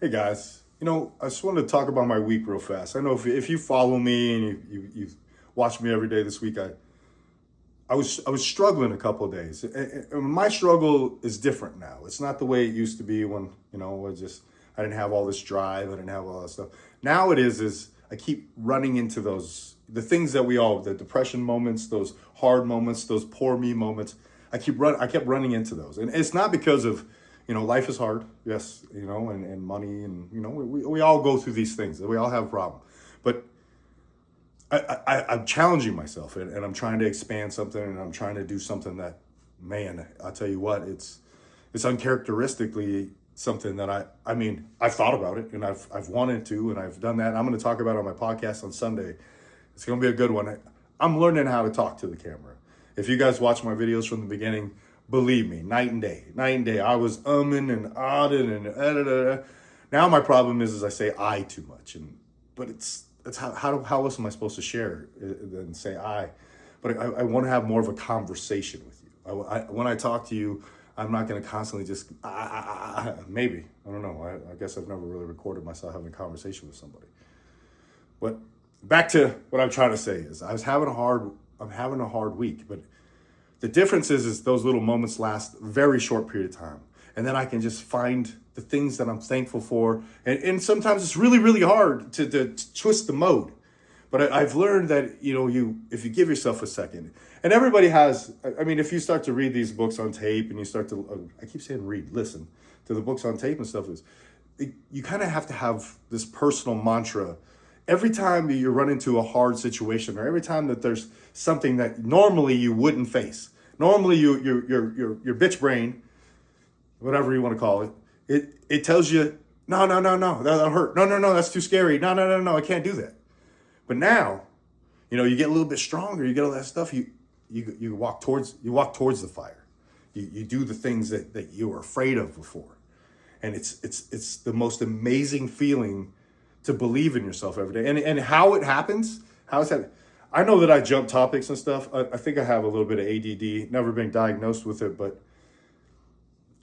Hey guys, I just wanted to talk about my week real fast. I know if you follow me and you watch me every day this week, I was struggling a couple of days. And my struggle is different now. It's not the way it used to be when I didn't have all this drive, I didn't have all that stuff. Now it is I keep running into the things that the depression moments, those hard moments, those poor me moments. I kept running into those, and it's not because of life is hard, yes, and money, and we all go through these things. We all have problems, but I'm challenging myself, and I'm trying to expand something, and I'm trying to do something that, man, I'll tell you what, it's uncharacteristically something that I've thought about it, and I've wanted to, and I've done that. I'm going to talk about it on my podcast on Sunday. It's going to be a good one. I'm learning how to talk to the camera. If you guys watch my videos from the beginning, believe me, night and day. I was umming and ahhing and Now my problem is I say I too much, but it's how else am I supposed to share than say I? But I want to have more of a conversation with you. When I talk to you, I'm not going to constantly just maybe, I don't know. I guess I've never really recorded myself having a conversation with somebody. But back to what I'm trying to say is I'm having a hard week, but the difference is those little moments last a very short period of time. And then I can just find the things that I'm thankful for. And sometimes it's really, really hard to twist the mode. But I've learned that, if you give yourself a second, and everybody has, if you start to read these books on tape and you start to, I keep saying read, listen to the books on tape and stuff, you kind of have to have this personal mantra. Every time you run into a hard situation, or every time that there's something that normally you wouldn't face, normally your bitch brain, whatever you want to call it tells you, no, that'll hurt. No, that's too scary. No, I can't do that. But now, you get a little bit stronger. You get all that stuff. You walk towards the fire. You do the things that you were afraid of before, and it's the most amazing feeling to believe in yourself every day. And how it happens, I know that I jump topics and stuff. I think I have a little bit of ADD, never been diagnosed with it, but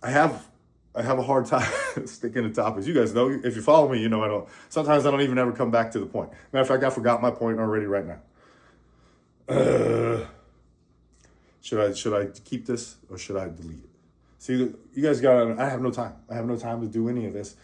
I have a hard time sticking to topics. You guys know, if you follow me, sometimes I don't even ever come back to the point. Matter of fact, I forgot my point already right now. Should I keep this or should I delete it? See, you guys I have no time. I have no time to do any of this.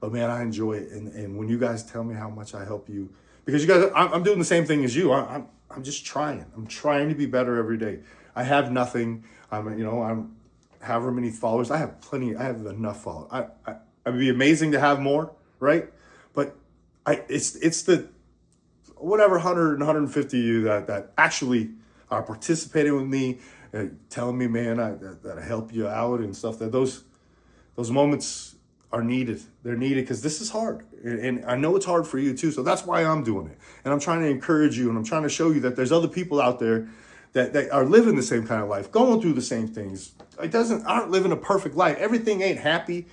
But man, I enjoy it, and when you guys tell me how much I help you, because you guys, I'm doing the same thing as you. I'm just trying. I'm trying to be better every day. I have nothing. I'm however many followers. I have plenty. I have enough followers. It'd be amazing to have more, right? But it's the whatever 100 and 150 of you that actually are participating with me, telling me, man, that I help you out and stuff. That those moments are needed. They're needed because this is hard. And I know it's hard for you too. So that's why I'm doing it. And I'm trying to encourage you, and I'm trying to show you that there's other people out there that are living the same kind of life, going through the same things. Aren't living a perfect life. Everything ain't happy,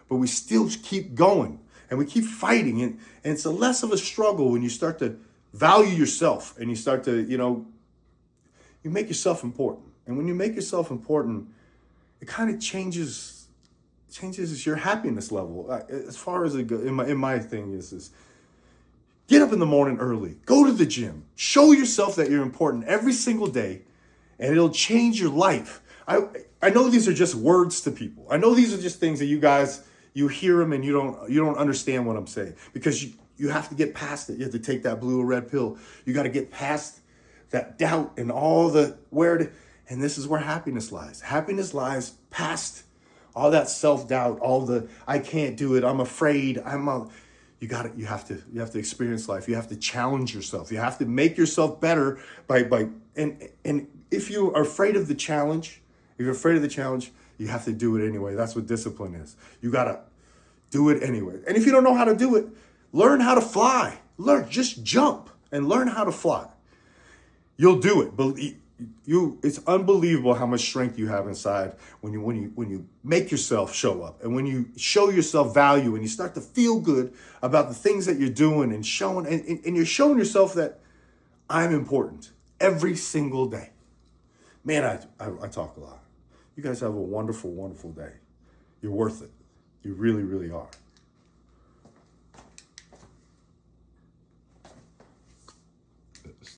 but we still keep going and we keep fighting. And it's a less of a struggle when you start to value yourself and you start to, you make yourself important. And when you make yourself important, it kind of changes your happiness level. As far as it goes, in my thing is get up in the morning early, go to the gym, show yourself that you're important every single day, and it'll change your life. I know these are just words to people. I know these are just things that you guys, you hear them and you don't understand what I'm saying, because you have to get past it. You have to take that blue or red pill. You got to get past that doubt and all and this is where happiness lies. Happiness lies past all that self-doubt, all the I can't do it, I'm afraid, you have to experience life. You have to challenge yourself. You have to make yourself better and if you are afraid of the challenge, you have to do it anyway. That's what discipline is. You got to do it anyway. And if you don't know how to do it, learn how to fly. Just jump and learn how to fly. You'll do it. It's unbelievable how much strength you have inside when you make yourself show up, and when you show yourself value, and you start to feel good about the things that you're doing and showing, and you're showing yourself that I'm important every single day. Man, I talk a lot. You guys have a wonderful, wonderful day. You're worth it. You really, really are.